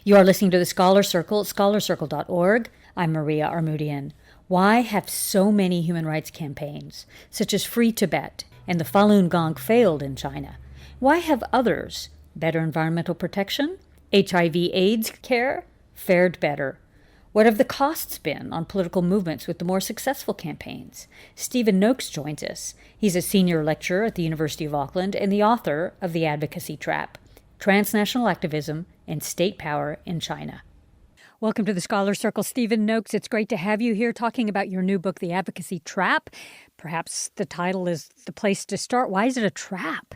You are listening to the Scholar Circle at scholarcircle.org. I'm Maria Armoudian. Why have so many human rights campaigns, such as Free Tibet and the Falun Gong, failed in China? Why have others, better environmental protection, HIV/AIDS care, fared better? What have the costs been on political movements with the more successful campaigns? Stephen Noakes joins us. He's a senior lecturer at the University of Auckland and the author of The Advocacy Trap: Transnational Activism and State Power in China. Welcome to the Scholar Circle, Stephen Noakes. It's great to have you here talking about your new book, The Advocacy Trap. Perhaps the title is the place to start. Why is it a trap?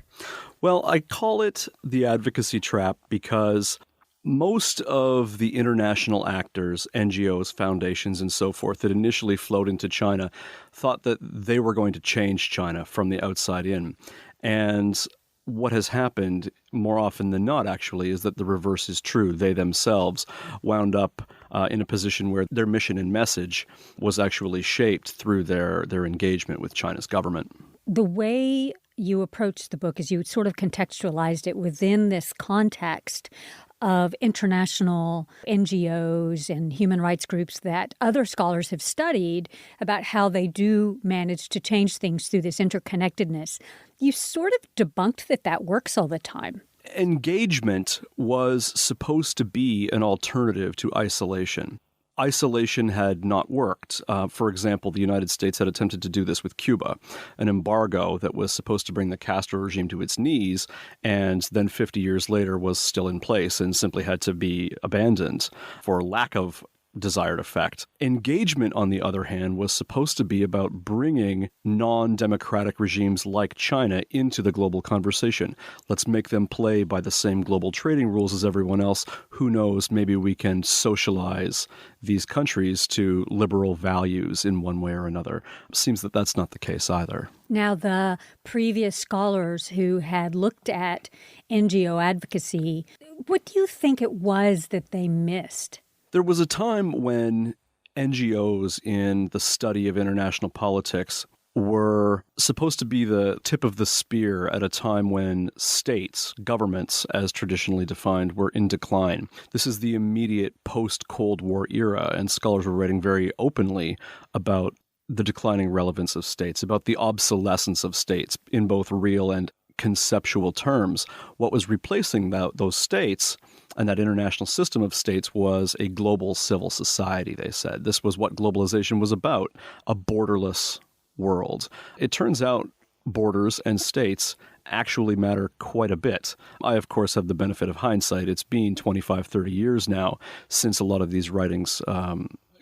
Well, I call it The Advocacy Trap because most of the international actors, NGOs, foundations, and so forth that initially flowed into China thought that they were going to change China from the outside in. And what has happened more often than not, actually, is that the reverse is true. They themselves wound up in a position where their mission and message was actually shaped through their engagement with China's government. The way you approached the book is you sort of contextualized it within this context of international NGOs and human rights groups that other scholars have studied about how they do manage to change things through this interconnectedness. You sort of debunked that works all the time. Engagement was supposed to be an alternative to isolation. Isolation had not worked. For example, the United States had attempted to do this with Cuba, an embargo that was supposed to bring the Castro regime to its knees, and then 50 years later was still in place and simply had to be abandoned for lack of desired effect. Engagement, on the other hand, was supposed to be about bringing non-democratic regimes like China into the global conversation. Let's make them play by the same global trading rules as everyone else. Who knows, maybe we can socialize these countries to liberal values in one way or another. Seems that that's not the case either. Now, the previous scholars who had looked at NGO advocacy, what do you think it was that they missed? There was a time when NGOs in the study of international politics were supposed to be the tip of the spear at a time when states, governments, as traditionally defined, were in decline. This is the immediate post-Cold War era, and scholars were writing very openly about the declining relevance of states, about the obsolescence of states in both real and conceptual terms. What was replacing those states and that international system of states was a global civil society, they said. This was what globalization was about, a borderless world. It turns out borders and states actually matter quite a bit. I, of course, have the benefit of hindsight. It's been 25, 30 years now since a lot of these writings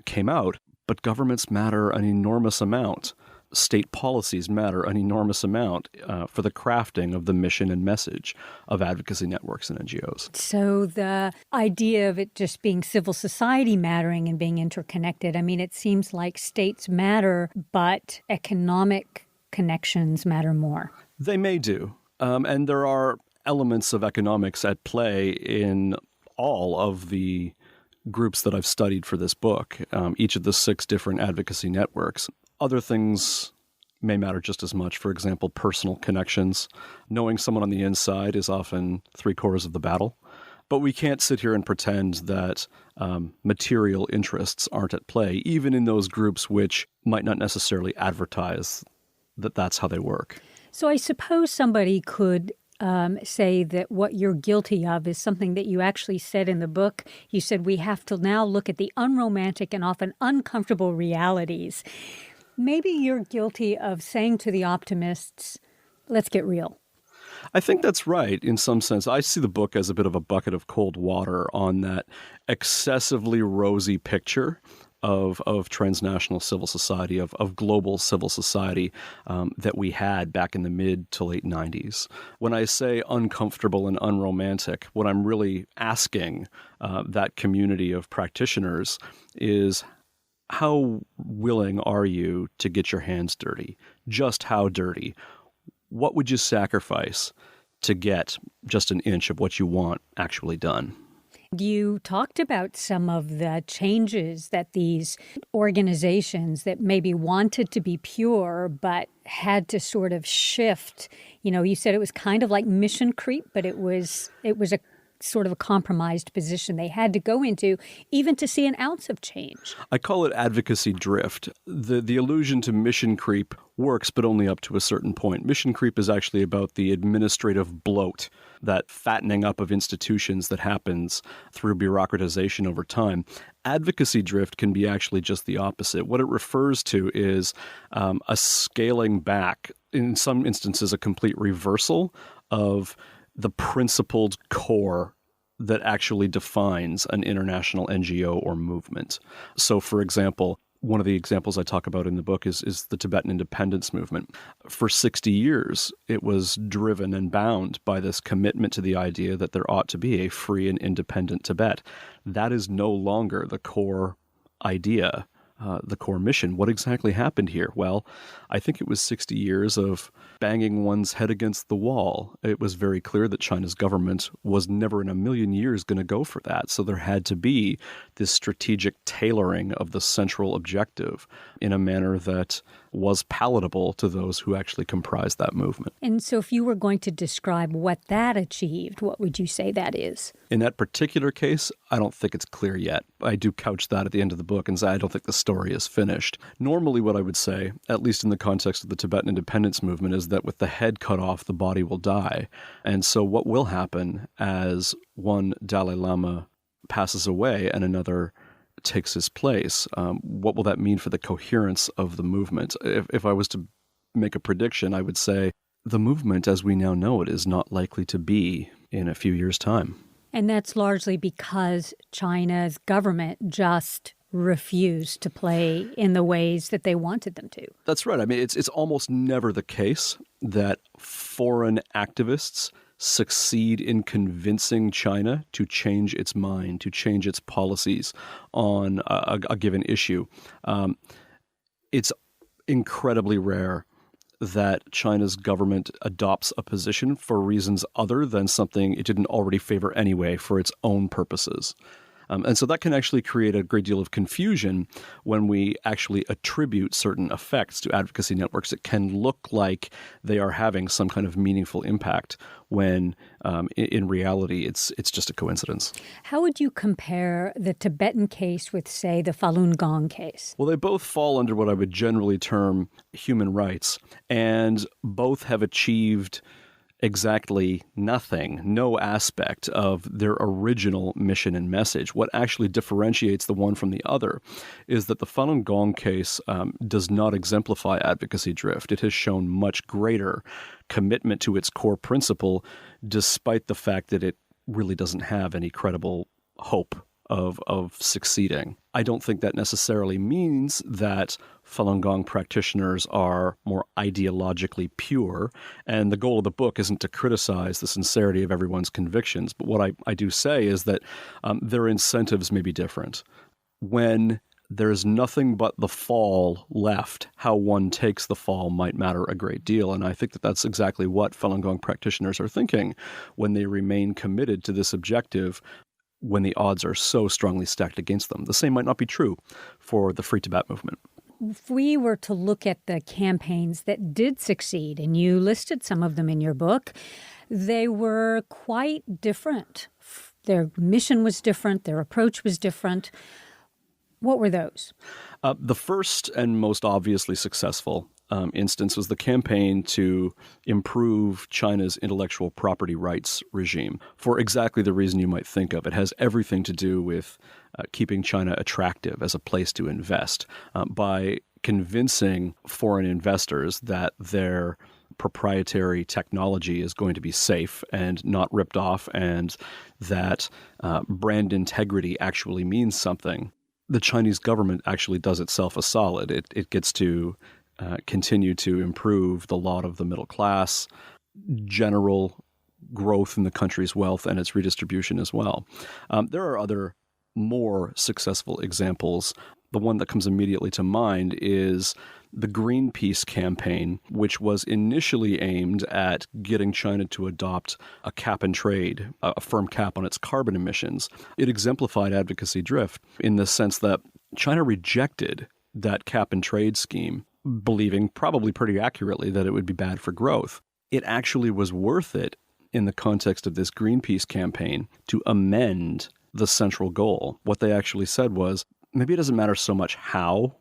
came out, but governments matter an enormous amount. State policies matter an enormous amount for the crafting of the mission and message of advocacy networks and NGOs. So the idea of it just being civil society mattering and being interconnected, I mean, it seems like states matter, but economic connections matter more. They may do. And there are elements of economics at play in all of the groups that I've studied for this book, each of the 6 different advocacy networks. Other things may matter just as much. For example, personal connections. Knowing someone on the inside is often 3/4 of the battle. But we can't sit here and pretend that material interests aren't at play, even in those groups which might not necessarily advertise that that's how they work. So I suppose somebody could say that what you're guilty of is something that you actually said in the book. You said we have to now look at the unromantic and often uncomfortable realities. Maybe you're guilty of saying to the optimists, let's get real. I think that's right in some sense. I see the book as a bit of a bucket of cold water on that excessively rosy picture of transnational civil society, of global civil society that we had back in the mid to late 90s. When I say uncomfortable and unromantic, what I'm really asking that community of practitioners is, how willing are you to get your hands dirty? Just how dirty? What would you sacrifice to get just an inch of what you want actually done? You talked about some of the changes that these organizations that maybe wanted to be pure but had to sort of shift. You know, you said it was kind of like mission creep, but it was a sort of a compromised position they had to go into even to see an ounce of change. I call it advocacy drift. The allusion to mission creep works, but only up to a certain point. Mission creep is actually about the administrative bloat, that fattening up of institutions that happens through bureaucratization over time. Advocacy drift can be actually just the opposite. What it refers to is a scaling back, in some instances a complete reversal of the principled core that actually defines an international NGO or movement. So, for example, one of the examples I talk about in the book is the Tibetan independence movement. For 60 years, it was driven and bound by this commitment to the idea that there ought to be a free and independent Tibet. That is no longer the core idea, the core mission. What exactly happened here? Well, I think it was 60 years of banging one's head against the wall. It was very clear that China's government was never in a million years going to go for that. So there had to be this strategic tailoring of the central objective in a manner that was palatable to those who actually comprised that movement. And so if you were going to describe what that achieved, what would you say that is? In that particular case, I don't think it's clear yet. I do couch that at the end of the book and say I don't think the story is finished. Normally what I would say, at least in the context of the Tibetan independence movement, is that with the head cut off, the body will die. And so what will happen as one Dalai Lama passes away and another takes his place, what will that mean for the coherence of the movement? If I was to make a prediction, I would say the movement as we now know it is not likely to be in a few years' time. And that's largely because China's government just refused to play in the ways that they wanted them to. That's right. I mean, it's almost never the case that foreign activists succeed in convincing China to change its mind, to change its policies on a given issue. It's incredibly rare that China's government adopts a position for reasons other than something it didn't already favor anyway for its own purposes. And so that can actually create a great deal of confusion when we actually attribute certain effects to advocacy networks. It can look like they are having some kind of meaningful impact when in reality it's just a coincidence. How would you compare the Tibetan case with, say, the Falun Gong case? Well, they both fall under what I would generally term human rights, and both have achieved exactly nothing, no aspect of their original mission and message. What actually differentiates the one from the other is that the Falun Gong case does not exemplify advocacy drift. It has shown much greater commitment to its core principle, despite the fact that it really doesn't have any credible hope of succeeding. I don't think that necessarily means that Falun Gong practitioners are more ideologically pure, and the goal of the book isn't to criticize the sincerity of everyone's convictions, but what I do say is that their incentives may be different. When there's nothing but the fall left, how one takes the fall might matter a great deal, and I think that that's exactly what Falun Gong practitioners are thinking when they remain committed to this objective when the odds are so strongly stacked against them. The same might not be true for the Free Tibet movement. If we were to look at the campaigns that did succeed, and you listed some of them in your book, they were quite different. Their mission was different. Their approach was different. What were those? The first and most obviously successful instance was the campaign to improve China's intellectual property rights regime for exactly the reason you might think of. It has everything to do with keeping China attractive as a place to invest by convincing foreign investors that their proprietary technology is going to be safe and not ripped off, and that brand integrity actually means something. The Chinese government actually does itself a solid. It gets to continue to improve the lot of the middle class, general growth in the country's wealth, and its redistribution as well. There are other more successful examples. The one that comes immediately to mind is the Greenpeace campaign, which was initially aimed at getting China to adopt a cap and trade, a firm cap on its carbon emissions. It exemplified advocacy drift in the sense that China rejected that cap and trade scheme, believing probably pretty accurately that it would be bad for growth. It actually was worth it in the context of this Greenpeace campaign to amend the central goal. What they actually said was, maybe it doesn't matter so much how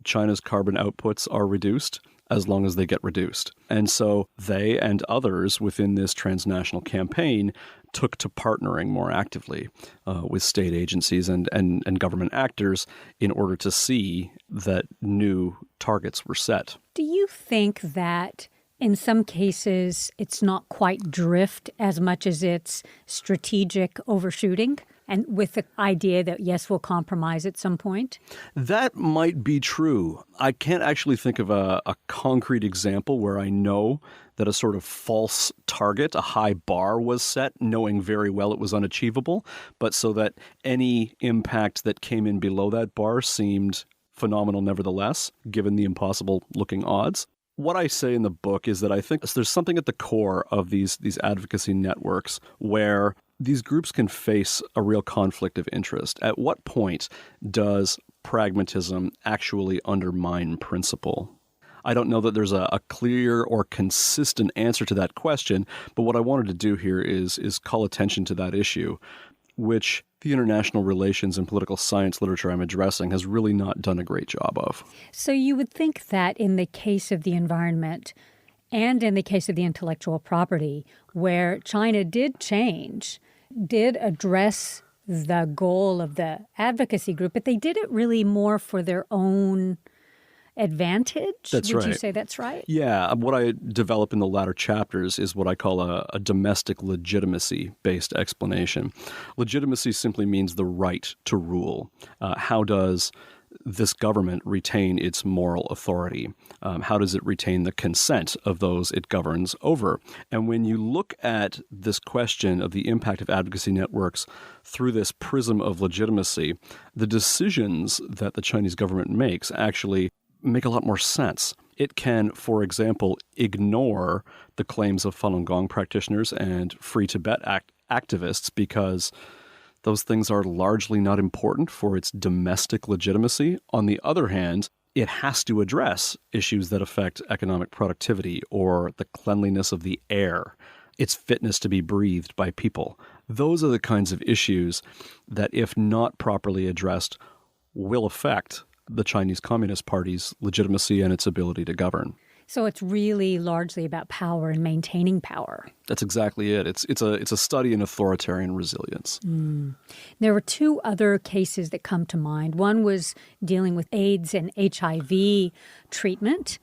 China's carbon outputs are reduced, as long as they get reduced. And so they and others within this transnational campaign took to partnering more actively with state agencies and government actors in order to see that new targets were set. Do you think that in some cases it's not quite drift as much as it's strategic overshooting? And with the idea that, yes, we'll compromise at some point? That might be true. I can't actually think of a concrete example where I know that a sort of false target, a high bar was set, knowing very well it was unachievable, but so that any impact that came in below that bar seemed phenomenal nevertheless, given the impossible-looking odds. What I say in the book is that I think there's something at the core of these advocacy networks where these groups can face a real conflict of interest. At what point does pragmatism actually undermine principle? I don't know that there's a clear or consistent answer to that question, but what I wanted to do here is call attention to that issue, which the international relations and political science literature I'm addressing has really not done a great job of. So you would think that in the case of the environment and in the case of the intellectual property, where China did change, did address the goal of the advocacy group, but they did it really more for their own advantage? That's right. Would you say that's right? Yeah. What I develop in the latter chapters is what I call a domestic legitimacy-based explanation. Legitimacy simply means the right to rule. How does this government retain its moral authority? How does it retain the consent of those it governs over? And when you look at this question of the impact of advocacy networks through this prism of legitimacy, the decisions that the Chinese government makes actually make a lot more sense. It can, for example, ignore the claims of Falun Gong practitioners and Free Tibet activists because those things are largely not important for its domestic legitimacy. On the other hand, it has to address issues that affect economic productivity or the cleanliness of the air, its fitness to be breathed by people. Those are the kinds of issues that, if not properly addressed, will affect the Chinese Communist Party's legitimacy and its ability to govern. So it's really largely about power and maintaining power. That's exactly it. It's a study in authoritarian resilience. There were two other cases that come to mind. One was dealing with AIDS and HIV treatment,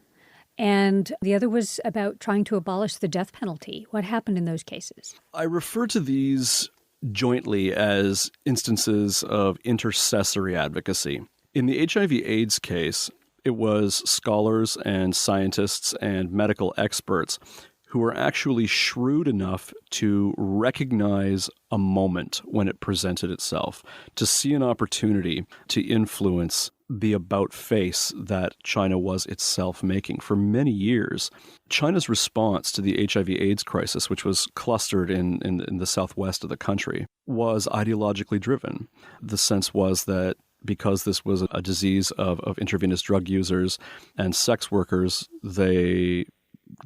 and the other was about trying to abolish the death penalty. What happened in those cases? I refer to these jointly as instances of intercessory advocacy. In the HIV/AIDS case, it was scholars and scientists and medical experts who were actually shrewd enough to recognize a moment when it presented itself, to see an opportunity to influence the about-face that China was itself making. For many years, China's response to the HIV/AIDS crisis, which was clustered in the southwest of the country, was ideologically driven. The sense was that because this was a disease of intravenous drug users and sex workers, they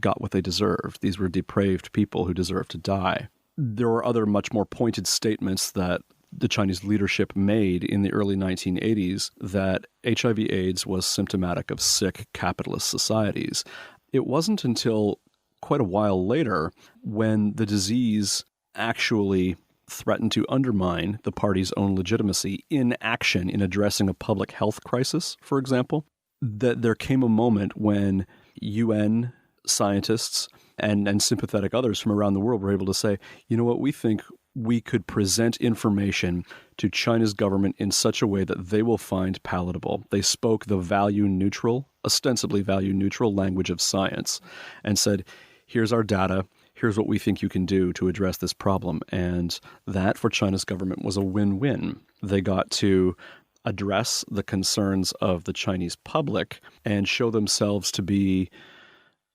got what they deserved. These were depraved people who deserved to die. There were other much more pointed statements that the Chinese leadership made in the early 1980s that HIV/AIDS was symptomatic of sick capitalist societies. It wasn't until quite a while later when the disease actually threatened to undermine the party's own legitimacy in action in addressing a public health crisis, for example, that there came a moment when UN scientists and sympathetic others from around the world were able to say, you know what, we think we could present information to China's government in such a way that they will find palatable. They spoke the value-neutral, ostensibly value-neutral language of science and said, here's our data, here's what we think you can do to address this problem. And that, for China's government, was a win-win. They got to address the concerns of the Chinese public and show themselves to be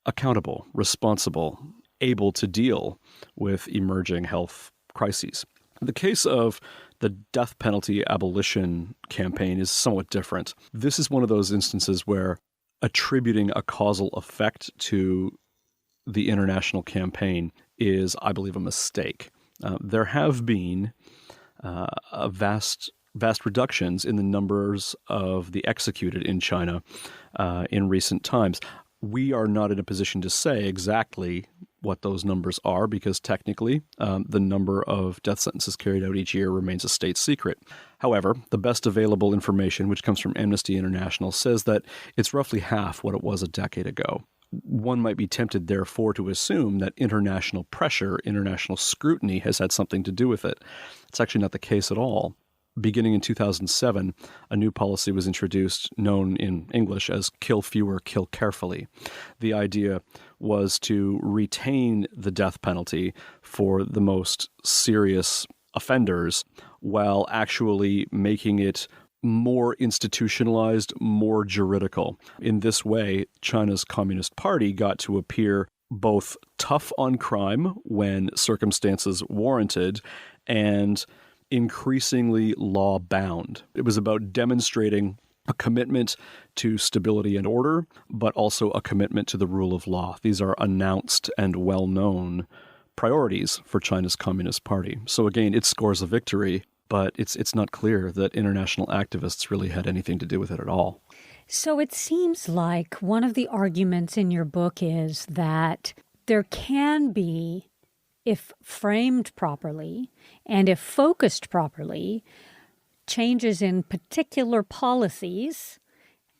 accountable, responsible, able to deal with emerging health crises. The case of the death penalty abolition campaign is somewhat different. This is one of those instances where attributing a causal effect to the international campaign is, I believe, a mistake. There have been vast reductions in the numbers of the executed in China in recent times. We are not in a position to say exactly what those numbers are because technically the number of death sentences carried out each year remains a state secret. However, the best available information, which comes from Amnesty International, says that it's roughly half what it was a decade ago. One might be tempted, therefore, to assume that international pressure, international scrutiny has had something to do with it. It's actually not the case at all. Beginning in 2007, a new policy was introduced known in English as kill fewer, kill carefully. The idea was to retain the death penalty for the most serious offenders while actually making it more institutionalized, more juridical. In this way, China's Communist Party got to appear both tough on crime when circumstances warranted and increasingly law-bound. It was about demonstrating a commitment to stability and order, but also a commitment to the rule of law. These are announced and well-known priorities for China's Communist Party. So again, it scores a victory, but it's not clear that international activists really had anything to do with it at all. So it seems like one of the arguments in your book is that there can be, if framed properly and if focused properly, changes in particular policies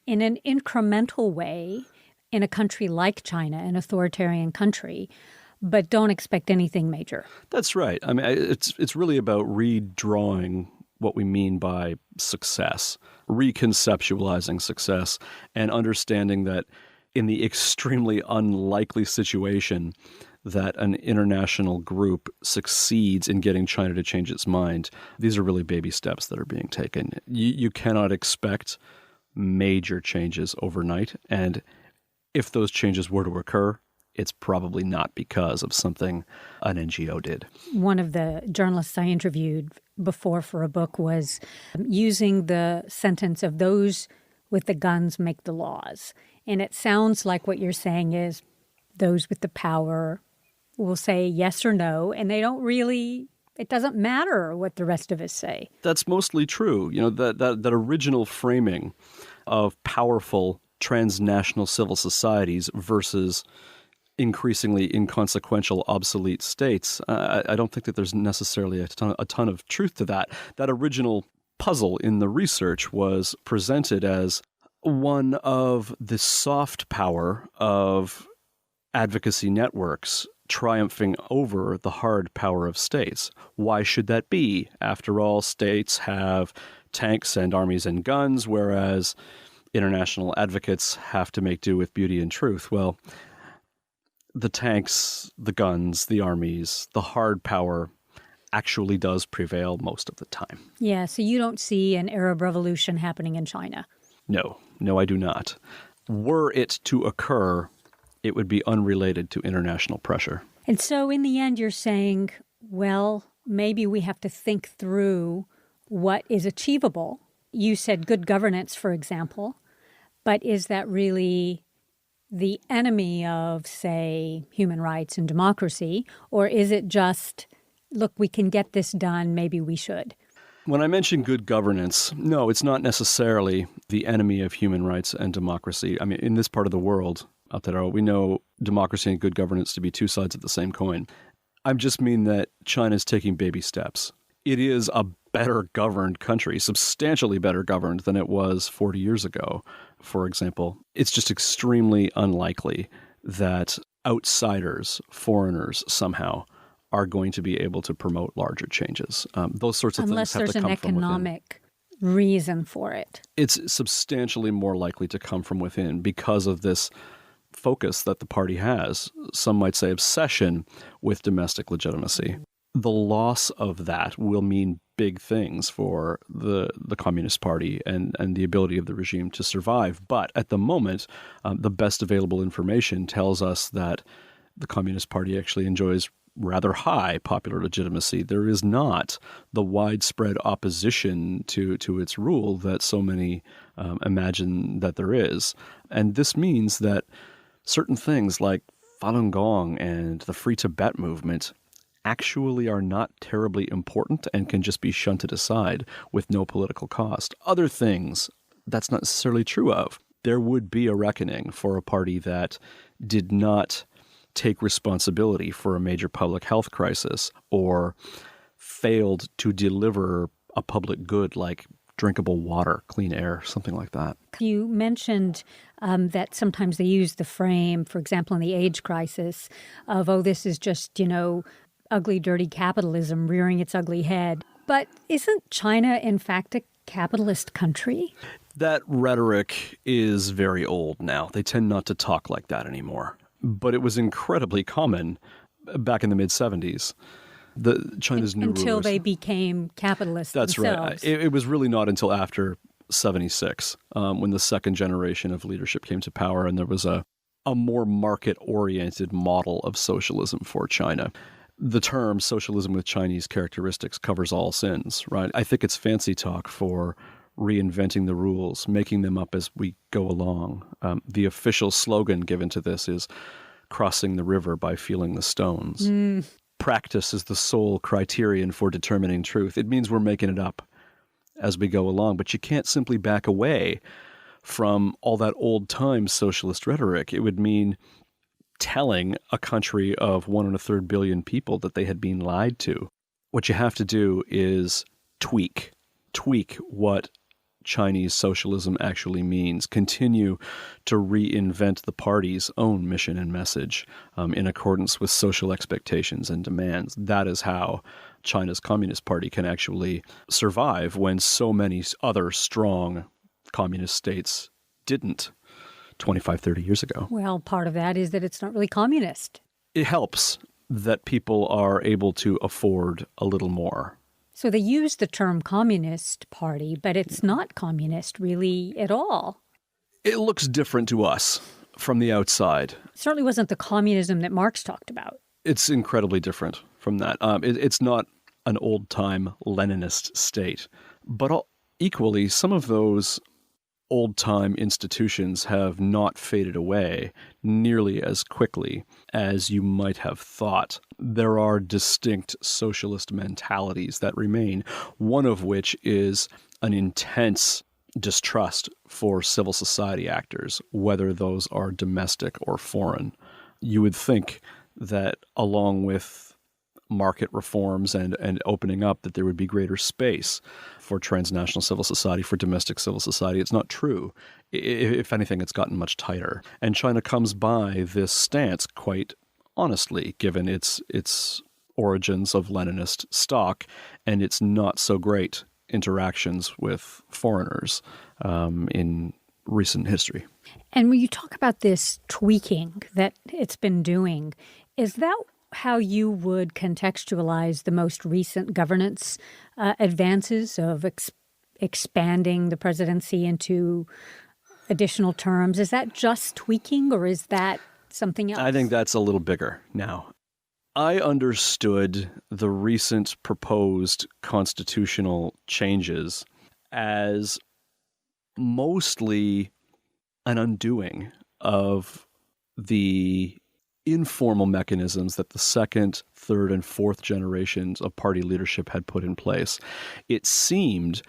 in an incremental way in a country like China, an authoritarian country, but don't expect anything major. That's right. I mean, it's really about redrawing what we mean by success, reconceptualizing success, and understanding that in the extremely unlikely situation that an international group succeeds in getting China to change its mind, these are really baby steps that are being taken. You cannot expect major changes overnight, and if those changes were to occur, it's probably not because of something an NGO did. One of the journalists I interviewed before for a book was using the sentence of those with the guns make the laws. And it sounds like what you're saying is those with the power will say yes or no, and they don't really, it doesn't matter what the rest of us say. That's mostly true. You know, that original framing of powerful transnational civil societies versus increasingly inconsequential, obsolete states, I don't think that there's necessarily a ton of truth to that. That original puzzle in the research was presented as one of the soft power of advocacy networks triumphing over the hard power of states. Why should that be? After all, states have tanks and armies and guns, whereas international advocates have to make do with beauty and truth. Well, the tanks, the guns, the armies, the hard power actually does prevail most of the time. Yeah, so you don't see an Arab revolution happening in China? No, I do not. Were it to occur, it would be unrelated to international pressure. And so in the end, you're saying, well, maybe we have to think through what is achievable. You said good governance, for example, but is that really the enemy of, say, human rights and democracy? Or is it just, look, we can get this done, maybe we should? When I mention good governance, no, it's not necessarily the enemy of human rights and democracy. I mean, in this part of the world, Aotearoa, we know democracy and good governance to be two sides of the same coin. I just mean that China's taking baby steps. It is a better governed country, substantially better governed than it was 40 years ago, for example. It's just extremely unlikely that outsiders, foreigners somehow, are going to be able to promote larger changes. Those sorts of things have to come from within. Unless there's an economic reason for it. It's substantially more likely to come from within because of this focus that the party has. Some might say obsession with domestic legitimacy. The loss of that will mean big things for the Communist Party and the ability of the regime to survive. But at the moment, the best available information tells us that the Communist Party actually enjoys rather high popular legitimacy. There is not the widespread opposition to its rule that so many imagine that there is. And this means that certain things like Falun Gong and the Free Tibet movement actually are not terribly important and can just be shunted aside with no political cost. Other things, that's not necessarily true of. There would be a reckoning for a party that did not take responsibility for a major public health crisis or failed to deliver a public good like drinkable water, clean air, something like that. You mentioned that sometimes they use the frame, for example, in the AIDS crisis, of, oh, this is just, ugly, dirty capitalism rearing its ugly head. But isn't China, in fact, a capitalist country? That rhetoric is very old now. They tend not to talk like that anymore. But it was incredibly common back in the mid-'70s. China's new until rulers, they became capitalists that's themselves. Right. It was really not until after 76 when the second generation of leadership came to power and there was a more market-oriented model of socialism for China. The term socialism with Chinese characteristics covers all sins, right? I think it's fancy talk for reinventing the rules, making them up as we go along. The official slogan given to this is crossing the river by feeling the stones. Practice is the sole criterion for determining truth. It means we're making it up as we go along, but you can't simply back away from all that old-time socialist rhetoric. It would mean telling a country of 1.25 billion people that they had been lied to. What you have to do is tweak what Chinese socialism actually means, continue to reinvent the party's own mission and message in accordance with social expectations and demands. That is how China's Communist Party can actually survive when so many other strong communist states didn't 25, 30 years ago. Well, part of that is that it's not really communist. It helps that people are able to afford a little more. So they use the term Communist Party, but it's not communist really at all. It looks different to us from the outside. It certainly wasn't the communism that Marx talked about. It's incredibly different from that. It's not an old-time Leninist state. But equally, some of those old-time institutions have not faded away nearly as quickly as you might have thought. There are distinct socialist mentalities that remain, one of which is an intense distrust for civil society actors, whether those are domestic or foreign. You would think that along with market reforms and opening up, that there would be greater space for transnational civil society, for domestic civil society. It's not true. If anything, it's gotten much tighter. And China comes by this stance quite honestly, given its origins of Leninist stock and its not so great interactions with foreigners in recent history. And when you talk about this tweaking that it's been doing, is that how you would contextualize the most recent governance advances of expanding the presidency into additional terms? Is that just tweaking, or is that something else? I think that's a little bigger now. I understood the recent proposed constitutional changes as mostly an undoing of the informal mechanisms that the second, third, and fourth generations of party leadership had put in place. It seemed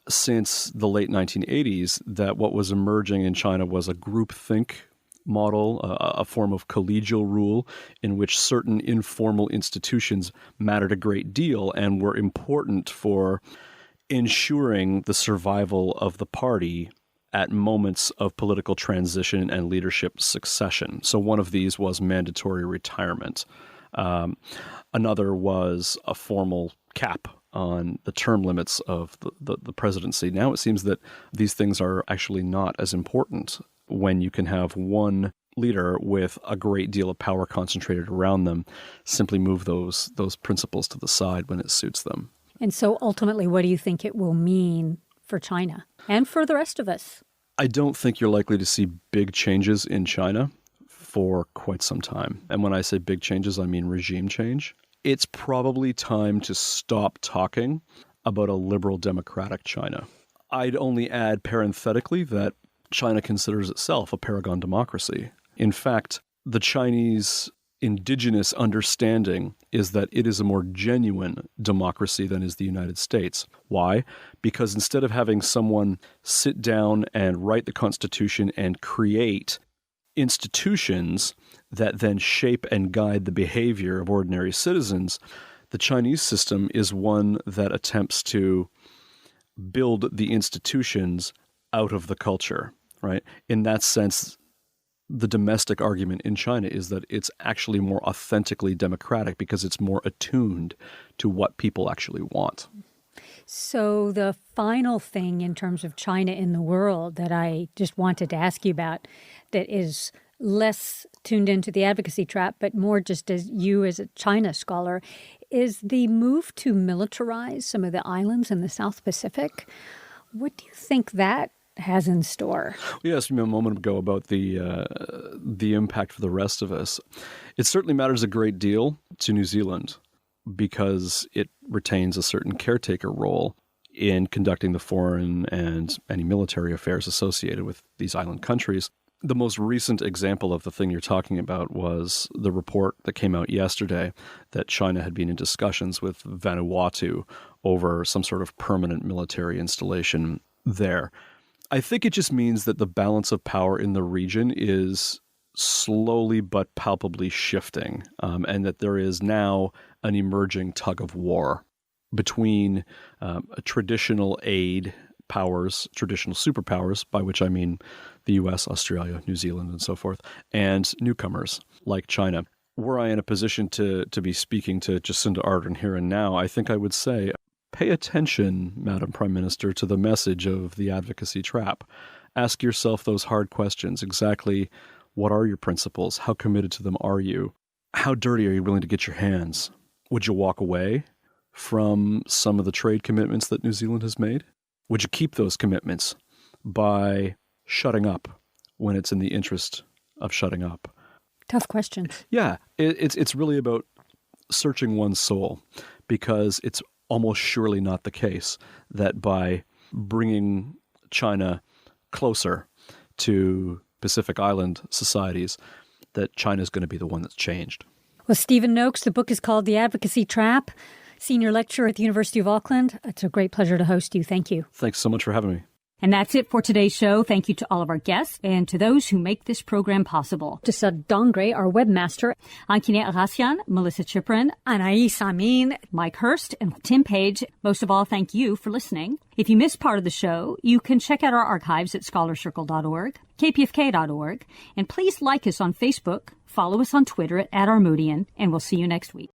since the late 1980s that what was emerging in China was a groupthink model, a form of collegial rule in which certain informal institutions mattered a great deal and were important for ensuring the survival of the party at moments of political transition and leadership succession. So one of these was mandatory retirement. Another was a formal cap on the term limits of the presidency. Now it seems that these things are actually not as important when you can have one leader with a great deal of power concentrated around them simply move those principles to the side when it suits them. And so ultimately, what do you think it will mean for China and for the rest of us? I don't think you're likely to see big changes in China for quite some time. And when I say big changes, I mean regime change. It's probably time to stop talking about a liberal democratic China. I'd only add parenthetically that China considers itself a paragon democracy. In fact, the Chinese indigenous understanding is that it is a more genuine democracy than is the United States. Why? Because instead of having someone sit down and write the Constitution and create institutions that then shape and guide the behavior of ordinary citizens, the Chinese system is one that attempts to build the institutions out of the culture, right? In that sense, the domestic argument in China is that it's actually more authentically democratic because it's more attuned to what people actually want. So the final thing in terms of China in the world that I just wanted to ask you about that is less tuned into the advocacy trap, but more just as you as a China scholar, is the move to militarize some of the islands in the South Pacific. What do you think that has in store? You asked me a moment ago about the impact for the rest of us. It certainly matters a great deal to New Zealand because it retains a certain caretaker role in conducting the foreign and any military affairs associated with these island countries. The most recent example of the thing you're talking about was the report that came out yesterday that China had been in discussions with Vanuatu over some sort of permanent military installation there. I think it just means that the balance of power in the region is slowly but palpably shifting, and that there is now an emerging tug of war between traditional aid powers, traditional superpowers, by which I mean the US, Australia, New Zealand, and so forth, and newcomers like China. Were I in a position to be speaking to Jacinda Ardern here and now, I think I would say, pay attention, Madam Prime Minister, to the message of the advocacy trap. Ask yourself those hard questions. Exactly what are your principles? How committed to them are you? How dirty are you willing to get your hands? Would you walk away from some of the trade commitments that New Zealand has made? Would you keep those commitments by shutting up when it's in the interest of shutting up? Tough questions. Yeah, it's really about searching one's soul, because it's almost surely not the case that by bringing China closer to Pacific Island societies, that China is going to be the one that's changed. Well, Stephen Noakes, the book is called The Advocacy Trap, senior lecturer at the University of Auckland. It's a great pleasure to host you. Thank you. Thanks so much for having me. And that's it for today's show. Thank you to all of our guests and to those who make this program possible. To Sud Dongre, our webmaster, Ankine Arasian, Melissa Chiprin, Anais Amin, Mike Hurst, and Tim Page. Most of all, thank you for listening. If you missed part of the show, you can check out our archives at scholarcircle.org, kpfk.org, and please like us on Facebook, follow us on Twitter at Armoudian, and we'll see you next week.